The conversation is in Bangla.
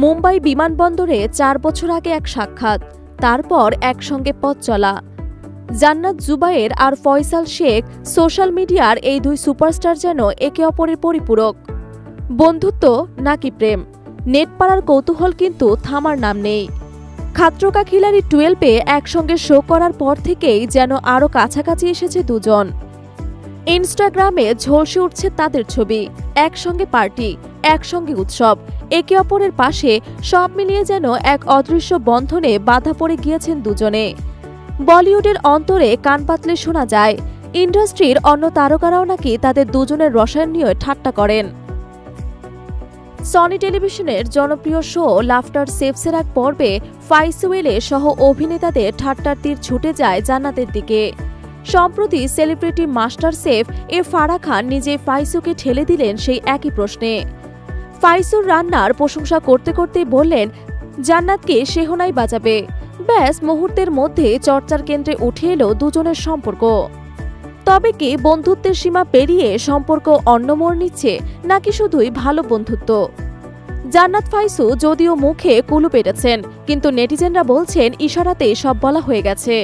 মুম্বাই বিমানবন্দরে 4 বছর আগে এক সাক্ষাৎ, তারপর একসঙ্গে পথ চলা। জান্নাত জুবায়ের আর ফয়সাল শেখ, সোশ্যাল মিডিয়ার এই দুই সুপারস্টার যেন একে অপরের পরিপূরক। বন্ধুত্ব নাকি প্রেম, নেট পাড়ার কৌতূহল কিন্তু থামার নাম নেই। খাতরো কা খিলাড়ি 12-এ একসঙ্গে শো করার পর থেকেই যেন আরও কাছাকাছি এসেছে দুজন। ইনস্টাগ্রামে ঝলসে উঠছে তাদের ছবি, একসঙ্গে পার্টি, একসঙ্গে উৎসব, একে অপরের পাশে, সব মিলিয়ে যেন এক অদৃশ্য বন্ধনে বাধা পড়ে গিয়েছেন দুজনে। বলিউডের অন্তরে কান পাতলে শোনা যায়, ইন্ডাস্ট্রির অন্য তারকারাও নাকি তাদের দুজনের রসায়ন নিয়ে ঠাট্টা করেন। সনি টেলিভিশনের জনপ্রিয় শো লাফটার সেভসের এক পর্বে ফাইসুয়েলে সহ অভিনেতাদের ঠাট্টার তীর ছুটে যায় জান্নাতের দিকে। সম্প্রতি সেলিব্রিটি মাস্টার শেফ ফারাহ খান নিজে ফাইসুকে ঠেলে দিলেন সেই একই প্রশ্নে। ফাইসুর রান্নার প্রশংসা করতে করতেই বললেন, জান্নাতকে শেহনাই বাজাবে। ব্যাস মুহূর্তের মধ্যে চর্চার কেন্দ্রে উঠে এলো দুজনের সম্পর্ক। তবে কি বন্ধুত্বের সীমা পেরিয়ে সম্পর্ক অন্য মোড় নিচ্ছে, নাকি শুধুই ভালো বন্ধুত্ব? জান্নাত ফাইসু যদিও মুখে কুলু পেটেছেন, কিন্তু নেটিজেনরা বলছেন ইশারাতে সব বলা হয়ে গেছে।